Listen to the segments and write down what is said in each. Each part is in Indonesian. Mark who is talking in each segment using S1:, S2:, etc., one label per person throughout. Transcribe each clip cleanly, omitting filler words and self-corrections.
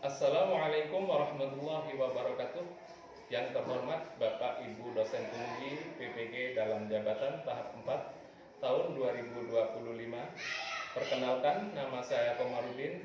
S1: Assalamualaikum warahmatullahi wabarakatuh. Yang terhormat Bapak Ibu dosen tinggi PPG dalam jabatan tahap 4 tahun 2025. Perkenalkan, nama saya Komarudin,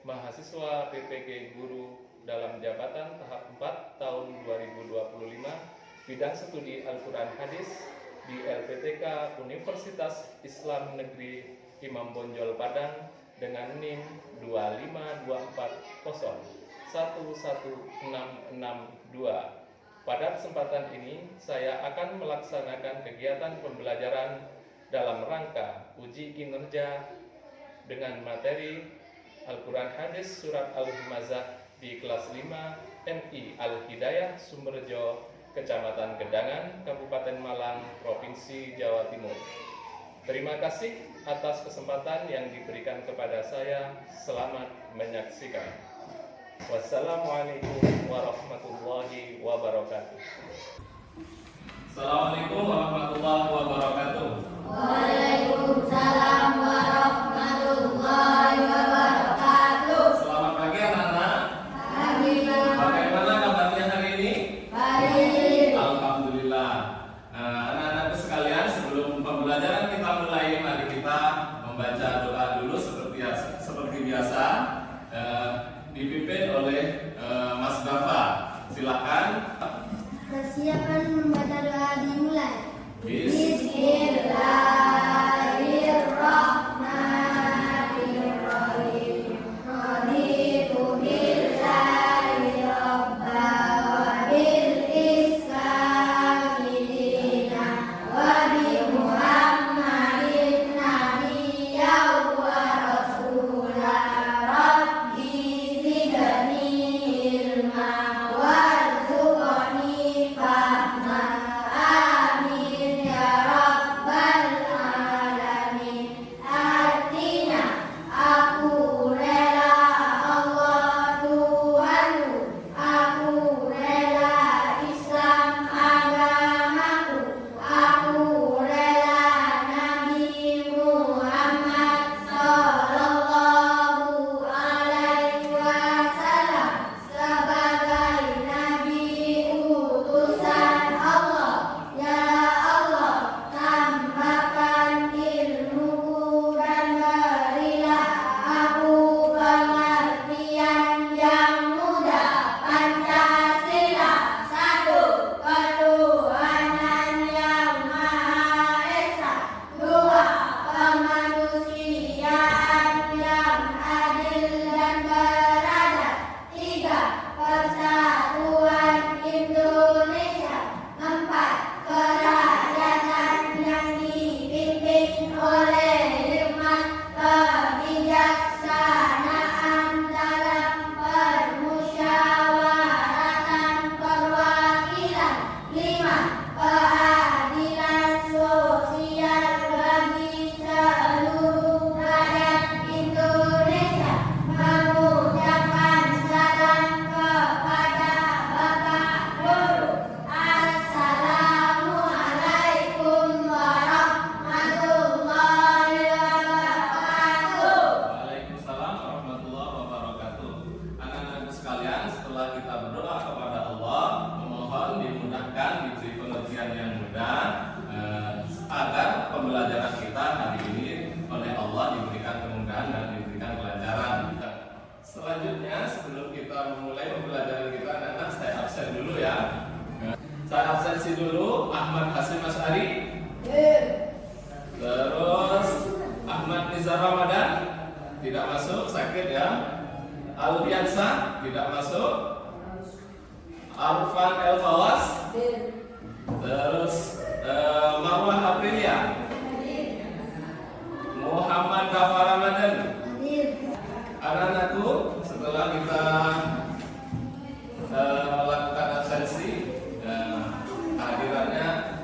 S1: mahasiswa PPG Guru dalam jabatan tahap 4 tahun 2025, bidang studi Al-Quran Hadis di LPTK Universitas Islam Negeri Imam Bonjol Padang dengan NIM 25240116662. Pada kesempatan ini saya akan melaksanakan kegiatan pembelajaran dalam rangka uji kinerja dengan materi Al-Quran Hadis Surat Al-Humazah di kelas 5 MI Al-Hidayah Sumberjo, Kecamatan Gedangan, Kabupaten Malang, Provinsi Jawa Timur. Terima kasih atas kesempatan yang diberikan kepada saya. Selamat menyaksikan. Wassalamualaikum warahmatullahi wabarakatuh.
S2: Assalamualaikum warahmatullahi wabarakatuh.
S3: Waalaikumsalam warahmatullahi wabarakatuh.
S2: Selamat pagi anak-anak.
S3: Pagi.
S2: Bagaimana kabarnya hari ini?
S3: Baik.
S2: Alhamdulillah. Anak-anakku sekalian, sebelum pembelajaran kita mulai, mari kita membaca doa dulu seperti biasa, dipimpin oleh Mas Bafa. Silakan.
S3: Persiapan membaca doa dimulai. Bismillahirrahmanirrahim. Raditu billahi rabba wa bil islami dina wa bi Muhammadin nabiyyan wa rasula. Rabbi zidni ilma warzuqni fahma. Amin ya rabbal alamin. Artinya, aku rela Allah Tuhanku, aku rela Islam agamaku, aku rela Nabi Muhammad sallallahu alaihi wasallam sebagai nabi utusan Allah. Ya Allah, tambahkan ilmuku dan berilah aku pengertian yang mudah. Pancasila, satu ketuhanan yang Maha Esa, dua kemanusiaan yang adil dan beradab, tiga persatuan Indonesia, empat kerakyatan yang dipimpin oleh hikmat kebijaksanaan dalam permusyawaratan perwakilan, lima keadilan sosial bagi seluruh rakyat Indonesia. Mengucapkan salam kepada Bapak Guru. Assalamualaikum warahmatullahi wabarakatuh.
S2: Waalaikumsalam warahmatullahi wabarakatuh. Anak-anakku sekalian, setelah kita berdoa kepada Allah, memohon dimudahkan, diberi pengertian yang mudah, agar pembelajaran kita hari ini oleh Allah diberikan kemudahan dan diberikan kelancaran. Selanjutnya, sebelum kita memulai pembelajaran kita, anak-anak, saya absen dulu ya. Saya absensi dulu Ahmad Hasim Asyari, terus Ahmad Nizar Ramadan tidak masuk, sakit ya. Albiansa tidak masuk. Arfan El Fawas, terus Marwah Aprilia, Muhammad Gafar Ramadan. Anak-anakku, setelah kita melakukan absensi, kehadirannya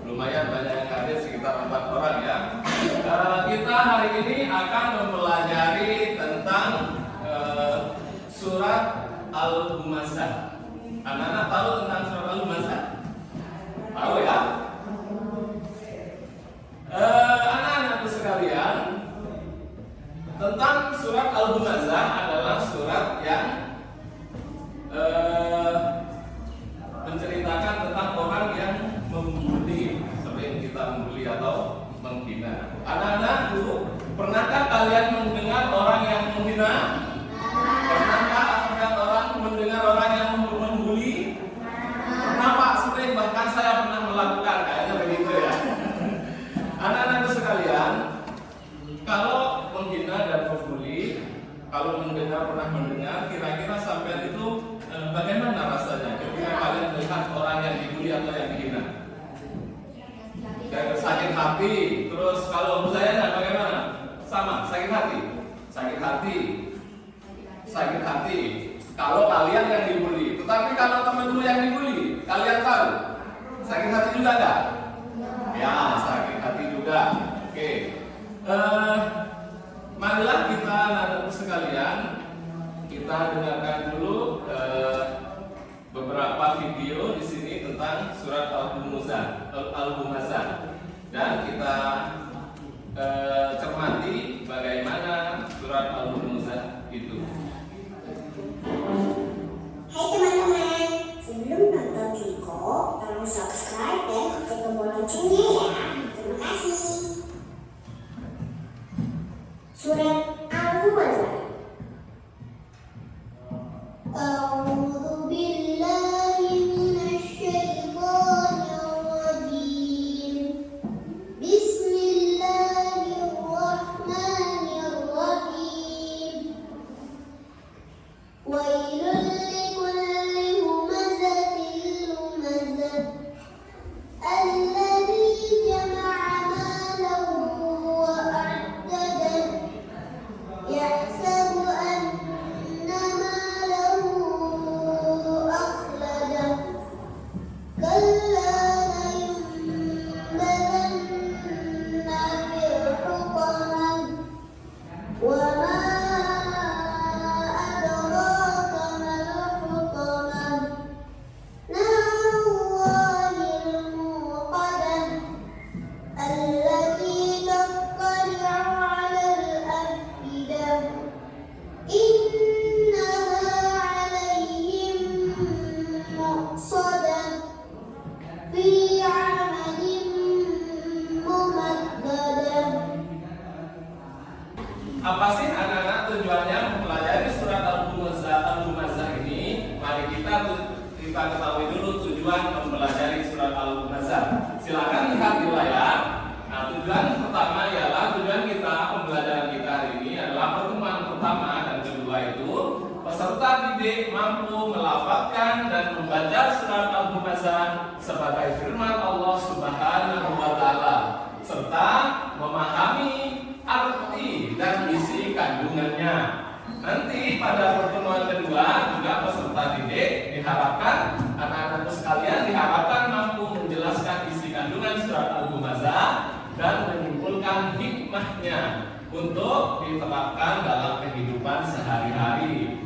S2: lumayan banyak yang hadir, sekitar 4 orang ya. Kita hari ini akan mempelajari tentang surat Al-Humazah. Anak-anak tahu tentang surat Al-Humazah? Tahu ya? Anak-anakku sekalian, tentang surat Al-Humazah adalah surat yang menghina. Anak-anak dulu, pernahkah kalian mendengar orang yang menghina? Pernahkah kalian mendengar orang yang membuli? Pernah Pak, sering, bahkan saya pernah melakukan, kayaknya begitu ya. Anak-anak sekalian, kalau menghina dan membuli, kalau pernah mendengar, kira-kira sampai itu bagaimana rasanya ketika kalian melihat orang yang dibuli atau yang dihina? Kayak sakit hati. Terus kalau saya bagaimana? Sama, sakit hati. Sakit hati. Kalau kalian yang dibuli. Tetapi kalau temanmu yang dibuli, kalian tahu sakit hati juga enggak? Ya, sakit hati juga. Oke. Marilah kita anak-anak sekalian, kita dengarkan dulu beberapa video di sini tentang surat Al-Humazah dan kita cermati bagaimana surat Al-Humazah itu.
S4: Hai teman-teman, sebelum nonton Viko, tolong subscribe dan klik tombol loncengnya ya. Terima kasih. Surat Al-Humazah. A'udzu billahi minasyaitonir rajim. Bismillahirrahmanirrahim. Wailul likulli humazatil lumazah. Alladzi jama'a malahu wa a'dadah. Yahsabu anna malahu akhladah. Kalla layunbadanna fil hutamah. Wa ma adraka mal hutamah. Narullahil muqadah. Allati tattali'u 'alal afidah. Innaha 'alaihim muqsadah. Fi 'amalin mumaddadah.
S2: Apa sih anak-anak tujuannya mempelajari surat Al-Humazah ini? Mari kita ketahui dulu tujuan mempelajari surat Al-Humazah. Silakan lihat di layar. Nah, tujuan pertama ialah tujuan kita pembelajaran kita hari ini adalah pertemuan pertama dan kedua itu peserta didik mampu melafalkan dan membaca surat Al-Humazah sebagai firman Allah Subhanahu wa taala serta memahami arti dan isi kandungannya. Nanti pada pertemuan kedua juga peserta didik diharapkan anak-anak sekalian diharapkan mampu menjelaskan isi kandungan surat Al-Humazah dan menyimpulkan hikmahnya untuk diterapkan dalam kehidupan sehari-hari,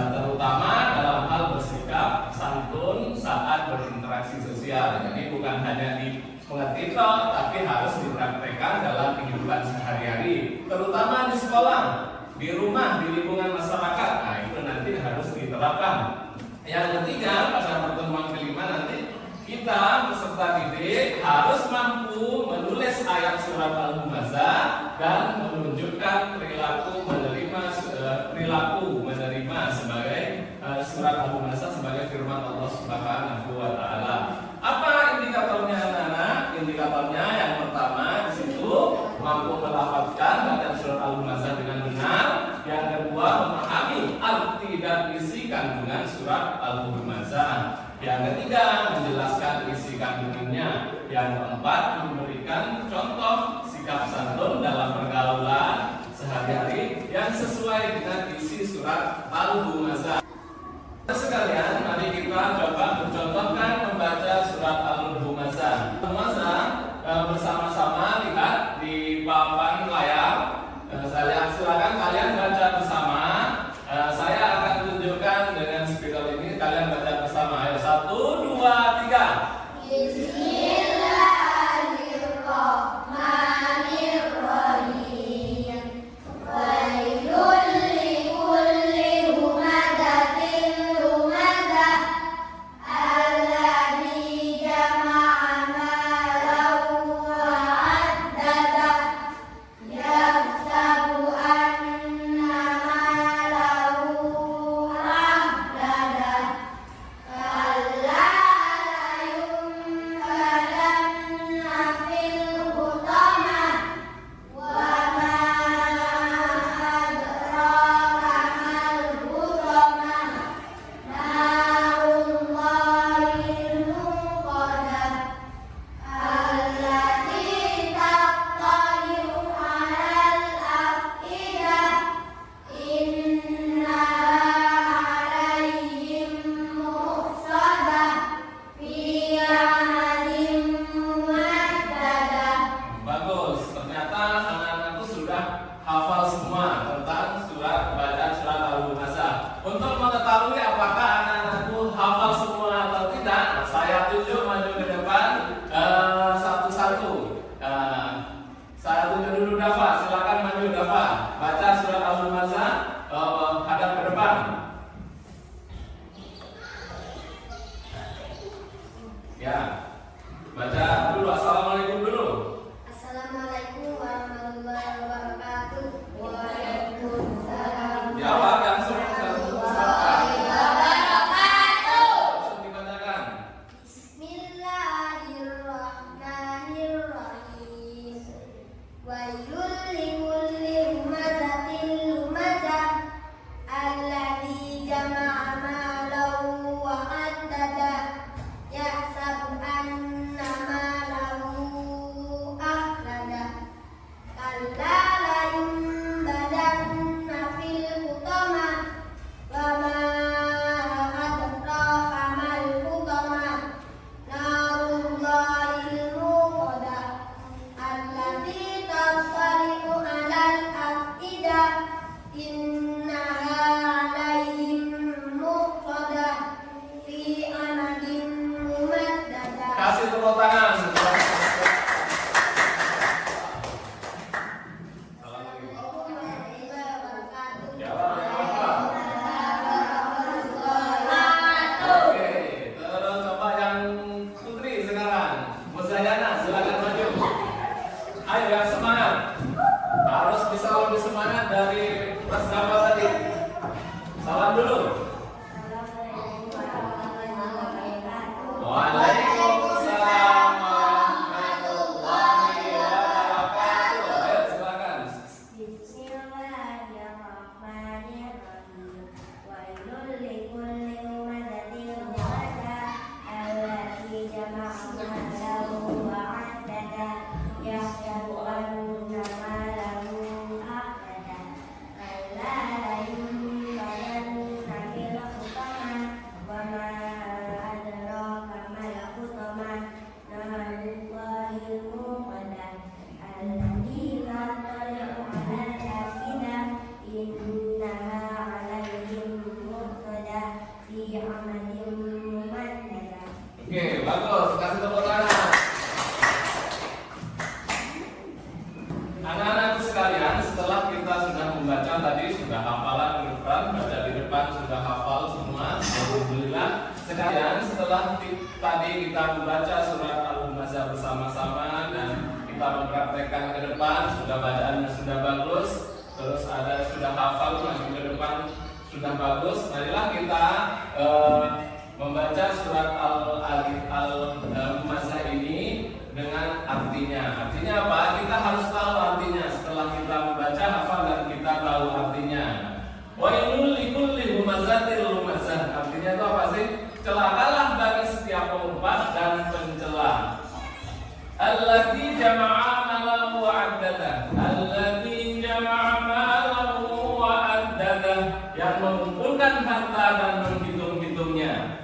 S2: terutama dalam hal bersikap santun saat berinteraksi sosial. Jadi bukan hanya mengerti toh, tapi harus dipraktekkan dalam kehidupan sehari-hari, terutama di sekolah, di rumah, di lingkungan masyarakat. Nah, itu nanti harus diterapkan. Yang ketiga, pada pertemuan kelima nanti kita peserta didik harus mampu menulis ayat surat Al-Humazah dan menunjukkan perilaku menerima sebagai surat Al-Humazah sebagai firman Allah Subhanahu wa taala. Apa indikatornya anak-anak? Indikatornya yang pertama di situ mampu melafazkan bacaan surat Al-Humazah dengan benar. Yang kedua memahami arti dan isi kandungan surat Al-Humazah. Yang ketiga menjelaskan isi kandungannya. Yang keempat memberikan contoh sikap santun dalam pergaulan sehari-hari yang sesuai dengan isi surat Al-Humazah. Sekalian, mari kita coba mencontohkan membaca surat Al-Humazah. Bersama-sama lihat di papan layar. Saya silakan kalian baca bersama. Saya akan tunjukkan dengan speaker ini. Kalian baca bersama. Ayo 1, 2, 3.
S3: Bismillahirrahmanirrahim. Wailul likulli humazatil lumazah. Alladzi jama'a malahu wa 'addadah.
S2: tunjuk dulu Dafa, silakan maju Dafa. Baca surat Al-Humazah, hadap ke depan. Ya, baca dulu. Assalamualaikum dulu.
S3: Assalamualaikum warahmatullahi wabarakatuh. Waalaikumsalam.
S2: Jawab yang langsung dibacakan.
S3: Bismillahirrahmanirrahim. Wailul likulli humazatin lumazah alladzi jama'a malahu wa addadah yahsabu anna malahu akhladah kalla la yumbadanna fil hutamah wa ma adraka mal hutamah narullahil muqadah allati tasri'u 'alal afidah innaha 'alaihim muqadah fi amadin mumaddadah.
S2: Kasih tepuk tangan. Jawab yang apa? Oke, terus coba yang putri sekarang. Muzayana, silakan maju. Ayo yang semangat. Harus bisa lebih semangat dari Mas Dafa tadi. Salam dulu. Waalaikumsalam warahmatullahi wabarakatuh. Ayo silakan.
S3: Bismillahirrahmanirrahim. Wailul likulli humazatin lumazah alladzi jama'a malahu wa 'addadah yahsabu anna malahu akhladah kalla la yumbadanna fil hutamah wa ma adraka mal hutamah narullahil muqadah allati tatli'u 'alal afidah innaha 'alaihim muqadah fi amadin mumaddadah.
S2: Oke, bagus. Kasih tepuk tangan. Anak-anakku sekalian, setelah kita sudah membaca tadi, sudah hafalan di depan, baca di depan sudah hafal semua. Alhamdulillah. Sekalian, setelah tadi kita membaca surat Al-Humazah bersama-sama dan kita mempraktekkan ke depan, sudah bacaannya sudah bagus, terus ada sudah hafal maju ke depan sudah bagus. Marilah kita membaca surat Al-Humazah ini dengan artinya. Artinya apa? Kita harus tahu artinya. Setelah kita membaca, hafal dan kita tahu artinya. Wailul likulli humazatil lumazah. Artinya itu apa sih? Celakalah bagi setiap pengumpat dan pencela. Alladzi jama'a malahu wa 'addadah. Alladzi jama'a malahu wa 'addadah. Yang mengumpulkan harta dan menghitung-hitungnya.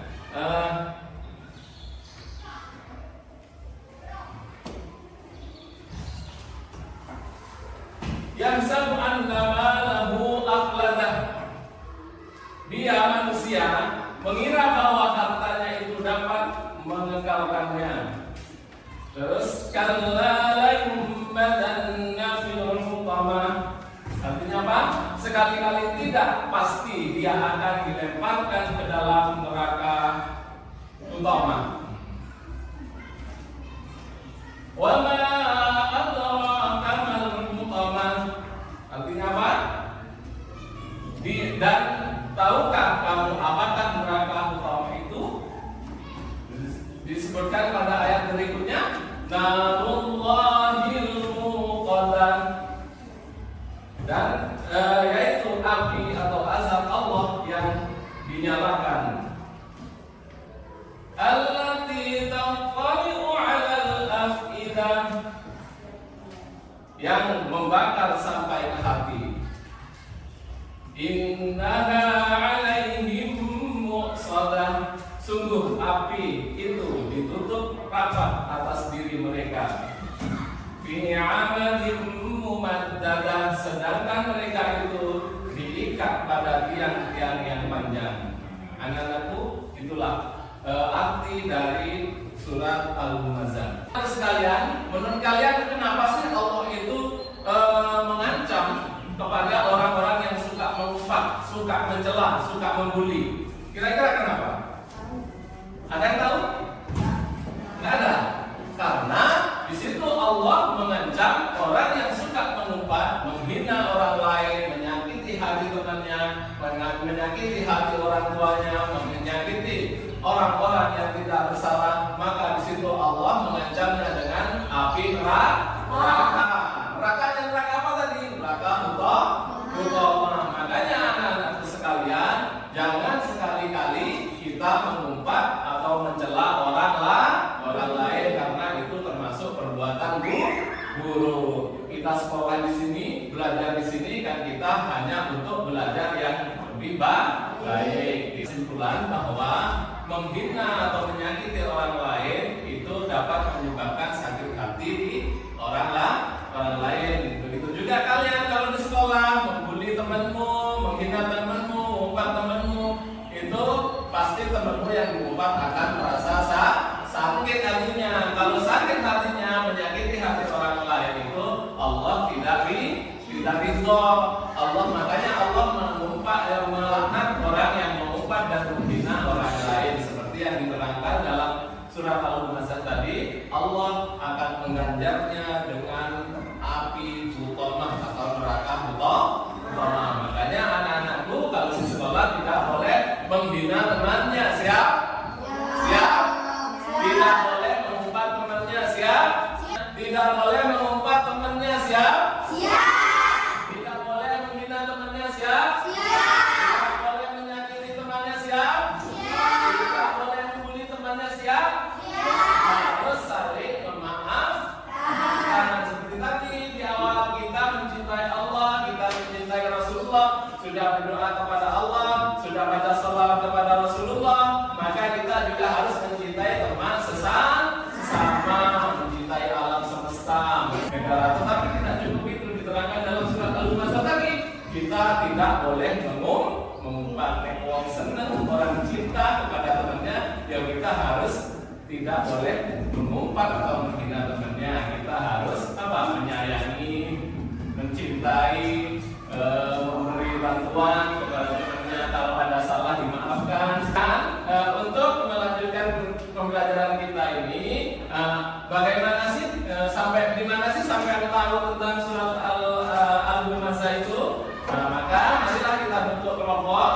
S2: Yang sabu anna malahu akhladah. Dia manusia mengira bahwa hartanya itu dapat mengekalkannya. Terus kalla la yumbadanna fil hutamah. Artinya apa? Sekali-kali tidak, pasti dia akan dilemparkan ke dalam neraka utama. Wa ma adraka mal hutamah. Artinya apa? Dan tahukah kamu apakah neraka utama itu? Disebutkan pada ayat berikutnya, narullahil muqadah. Dan yaitu api atau azab Allah yang dinyalakan. Allati taqali'u 'alal afidah. Yang membakar sampai ke hati. Innaha 'alaihim muqsadah. Sungguh api itu ditutup rapat atas diri mereka. Fi 'amadin mumaddadah. Sedangkan mereka itu diikat pada tiang-tiang yang panjang. Anak-anakku, itulah arti dari surat Al-Humazah. Sekalian, menurut kalian kenapa sih Allah itu membuli. Kira-kira kenapa? Ada yang tahu? Nggak ada. Karena di situ Allah mengancam orang yang suka mengumpat, menghina orang lain, menyakiti hati temannya, menyakiti hati orang tuanya, menyakiti orang-orang yang tidak bersalah, maka di situ Allah mengancamnya dengan api neraka. Nerakanya neraka apa tadi? Neraka Hutomah. Makanya anak-anakku sekalian, jangan sekali-kali kita mengumpat atau mencela orang lain, karena itu termasuk perbuatan buruk. Kita sekolah di sini, belajar di sini kan kita hanya untuk belajar yang lebih baik. Kesimpulan bahwa menghina atau menyakiti orang lain itu dapat menyebabkan sakit hati di orang lain. Begitu juga kalian kalau di sekolah membuli temanmu, menghina temanmu, mengumpat temanmu, itu pasti temanmu yang diumpat akan merasa sakit hatinya. Kalau sakit hatinya, menyakiti hati orang lain itu Allah tidak ridho. Makanya Allah melaknat orang yang mengumpat dan menghina orang lain, seperti yang diterangkan dalam surat Al-Humazah tadi. Allah akan mengganjarnya dengan api Hutomah atau neraka Hutomah. Makanya anak-anakku kalau di sekolah tidak boleh menghina temannya. Siap? Tidak boleh mengumpat temannya. Siap? Tidak boleh mengumpat temannya. Siap? Tidak boleh menghina temannya. Siap? Tidak boleh menyakiti temannya. Siap? Tidak boleh membuli temannya. Siap? Harus saling memaafkan. Seperti tadi di awal, kita mencintai Allah, kita mencintai Rasulullah, sudah berdoa kepada Allah, sudah baca salawat kepada Rasulullah, maka kita juga harus mencintai teman sesama, mencintai alam semesta, negara. Tetapi tidak cukup itu diterangkan dalam surat Al-Humazah tadi. Kita tidak boleh mengumpat. Wong seneng orang cinta kepada temannya, ya kita harus tidak boleh mengumpat atau menghina temannya. Kita harus menyayangi, mencintai, memberi bantuan kepada temannya, kalau ada salah dimaafkan. Untuk melanjutkan pembelajaran kita ini, bagaimana sih sampai di mana sih sampai tahu tentang surat Al-Humazah itu? Maka marilah kita bentuk kelompok.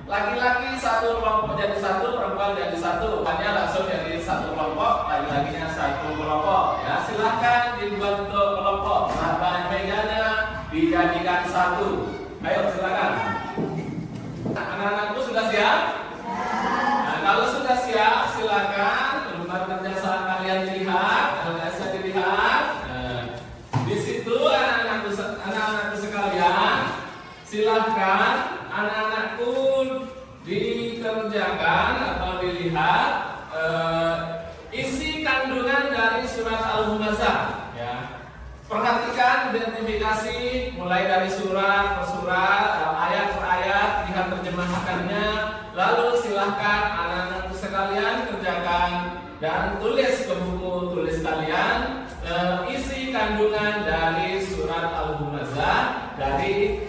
S2: Laki-laki satu kelompok jadi satu, perempuan jadi satu. Hanya langsung jadi satu kelompok, laki-lakinya satu kelompok. Ya, silahkan dibentuk kelompok. Bahan meganya dijadikan satu. Ayo silakan. Anak-anakku sudah siap? Nah, kalau sudah siap, silakan lembar kerja kalian dilihat, LKS-nya dilihat. Di situ anak-anakku sekalian, silahkan anak-anakku dikerjakan atau dilihat isi kandungan dari surat Al-Humazah. Ya. Perhatikan identifikasi mulai dari surat per surat, ayat per ayat, lihat terjemahannya. Lalu silahkan anak-anakku sekalian kerjakan dan tulis ke buku tulis kalian isi kandungan dari surat Al-Humazah, dari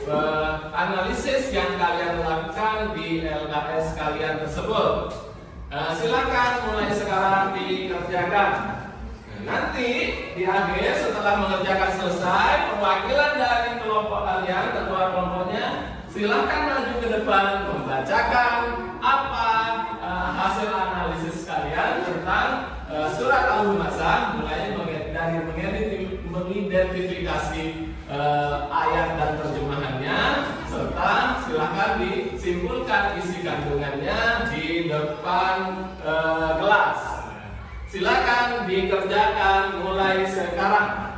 S2: analisis yang kalian lakukan di LKS kalian tersebut. Silakan mulai sekarang dikerjakan. Nanti di akhir setelah mengerjakan selesai, perwakilan dari kelompok kalian, ketua kelompoknya, silakan maju ke depan membacakan apa hasil analisis kalian tentang surat Al-Humazah, mulai dari mengidentifikasi ayat dan terjemahannya, serta silakan disimpulkan isi kandungannya di depan kelas. Silakan dikerjakan mulai sekarang.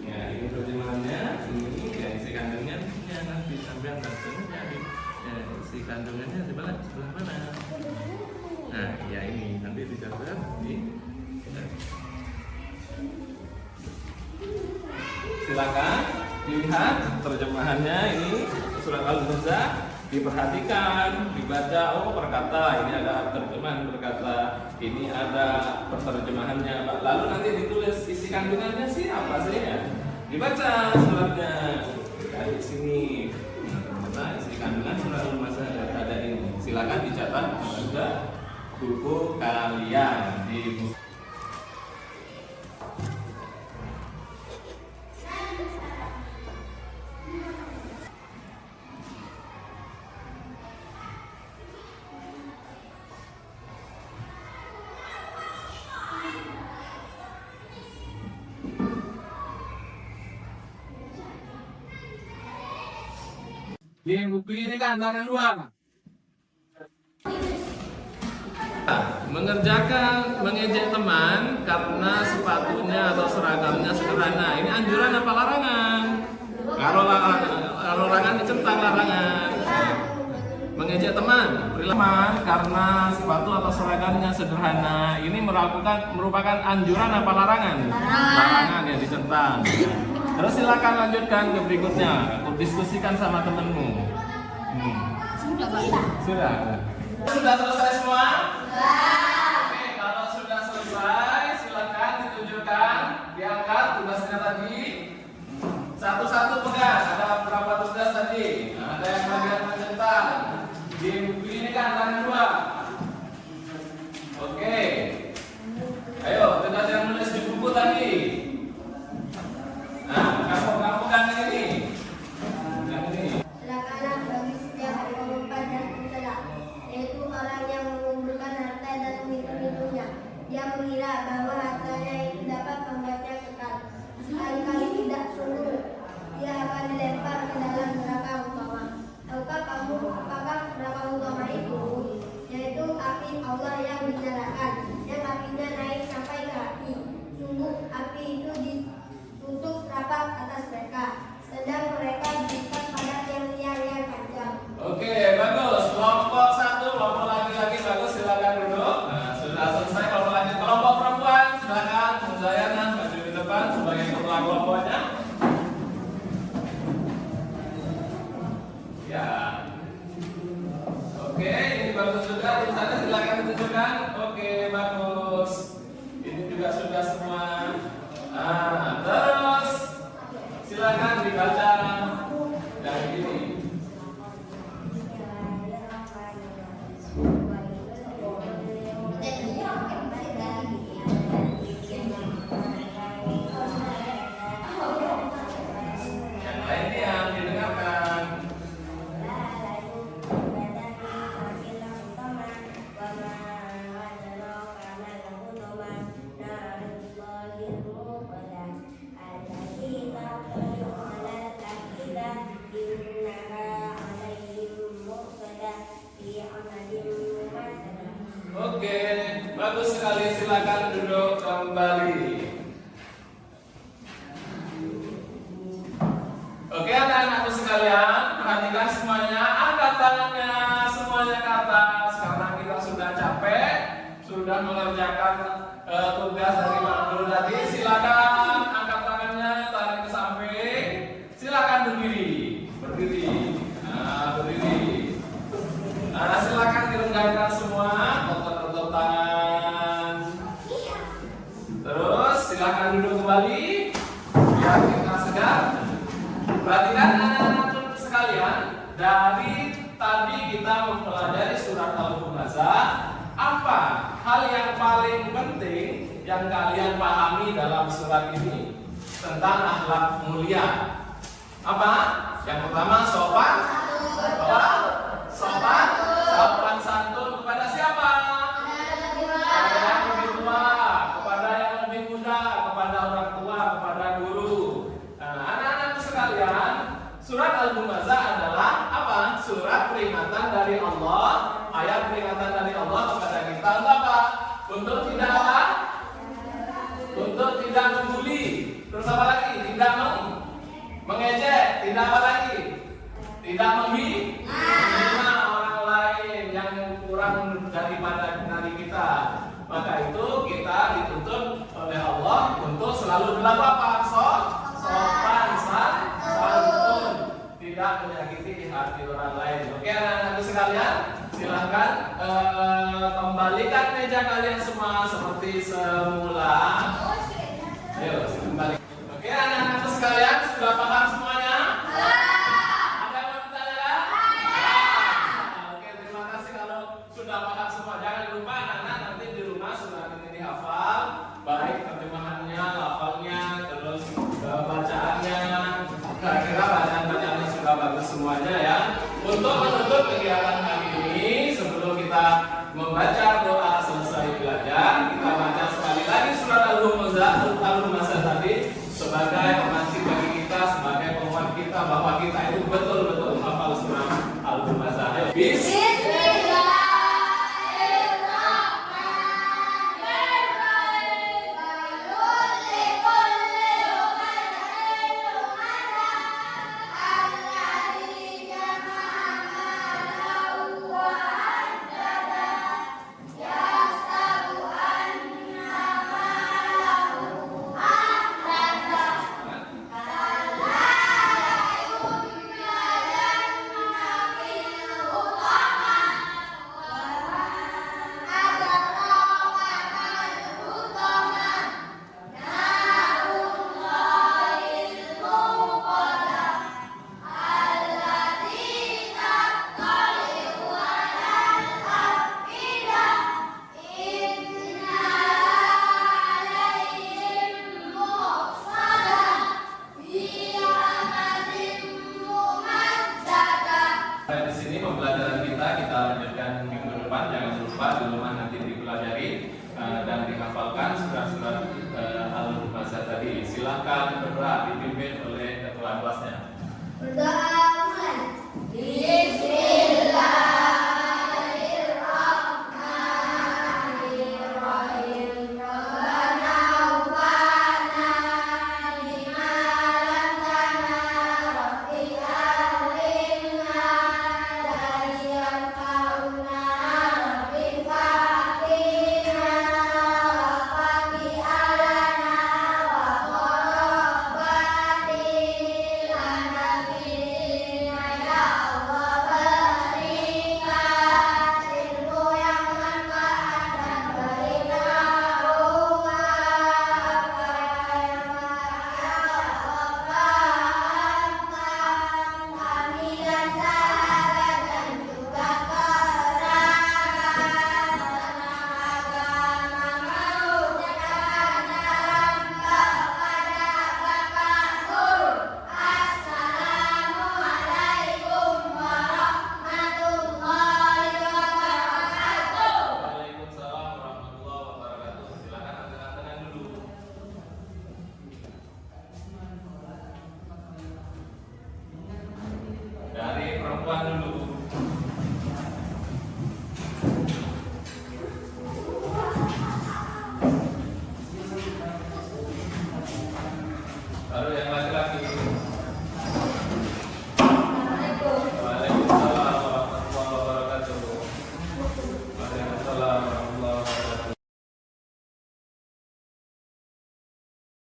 S2: Ya, ini terjemahannya, ini ya, isi kandungannya nanti sampai langsung jadi isi kandungannya sebelah mana? Nah, ya ini nanti dicatat di. Silakan dilihat terjemahannya, ini surat Al-Humazah, diperhatikan, dibaca. Oh, perkata ini ada terjemahan berkata, ini ada penerjemahannya. Lalu nanti ditulis isi kandungannya sih apa sih ya? Dibaca suratnya. di sini. Nah, ternyata isi kandungan surat Al-Humazah ada ini. Silakan dicatat juga buku kalian di buku.
S5: Di buku ini kan antara dua.
S2: Mengerjakan mengejek teman karena sepatunya atau seragamnya sederhana. Ini anjuran apa larangan? Kalau larangan dicentang larangan. Mengejek teman, teman karena sepatu atau seragamnya sederhana. Ini merupakan anjuran apa larangan? Larangan ya, dicentang. Terus silakan lanjutkan ke berikutnya. Diskusikan sama temenmu. Sudah. Sudah selesai semua? Oke, kalau sudah selesai, silakan ditunjukkan, diangkat tugasnya tadi. Satu-satu pegang. Ada berapa tugas tadi? Ada yang bagian mencetak. Di buku ini kan antara dua. Oke. Ayo, tugas yang menulis di buku tadi. Nah, kamu kan ini. Yang ini.
S3: Celakalah bagi setiap pengumpat dan pencela, yaitu orang yang mengumpulkan harta dan menghitung-hitungnya. Dia mengira bahwa hartanya itu dapat membuatnya kekal. Sekali-kali tidak, sungguh dia akan dilempar ke dalam neraka utama. Tahukah kamu apakah neraka utama itu? Yaitu api Allah yang dinyalakan, yang apinya naik sampai ke hati. Sungguh api itu ditutup rapat atas mereka, sedang mereka berikan pada tiang-tiang yang panjang.
S2: Oke, bagus. Kelompok satu, kelompok laki-laki bagus, silakan duduk. Nah, sudah selesai kelompok laki. Kelompok perempuan, silakan Muzayana maju di depan sebagai ketua kelompoknya. Ya. Oke, ini bagus juga. Di sana silakan ditunjukkan. Oke, bagus. Ini juga sudah semua. Nah, terus silakan dibaca yang ini. Yang lainnya didengarkan. Oke, bagus sekali. Silakan duduk kembali. Oke, anak-anakku sekalian, perhatikan semuanya. Angkat tangannya semuanya ke atas karena kita sudah capek, sudah mengerjakan tugas dari Pak Guru tadi. Silakan angkat tangannya, tarik ke samping. Silakan berdiri, berdiri. Nah, berdiri. Nah, silakan direnggangkan semua, tepuk tangan. Terus silakan duduk kembali, biar kita segar. Perhatikan anak-anak sekalian, dari tadi kita mempelajari surat Al-Humazah. Apa hal yang paling penting yang kalian pahami dalam surat ini tentang akhlak mulia? Apa? Yang pertama sopan. Apa? Sopan santun kepada siapa? Kepada yang lebih tua, kepada yang lebih muda, kepada orang tua, kepada guru. Nah, anak-anak sekalian, surat Al-Humazah adalah apa? Surat peringatan dari Allah, ayat peringatan dari Allah kepada kita untuk apa? Untuk tidak apa? Untuk tidak membuli. Terus apa lagi? Tidak mengejek. Tidak apa lagi? Tidak menghina orang lain yang kurang daripada dari kita. Maka itu kita dituntut oleh Allah untuk selalu berlaku apa? Sopan, santun, tidak menyakiti hati orang lain. Oke, anak-anak sekalian, silahkan kembalikan meja kalian semua seperti semula. Ayo, kembali. Oke, anak-anak sekalian, sudah paham semuanya? semuanya ya. Untuk menutup kegiatan kali ini, sebelum kita membaca doa selesai belajar, kita baca sekali lagi surat Al-Humazah tadi sebagai pemancing bagi kita, sebagai penguat kita bahwa kita itu betul-betul hafal surat Al-Humazah. Ayo, di sini pembelajaran kita lanjutkan minggu depan. Jangan lupa di rumah nanti dipelajari dan dihafalkan surat-surat Al-Humazah tadi. Silakan berdoa dipimpin oleh ketua kelasnya.
S3: Berdoa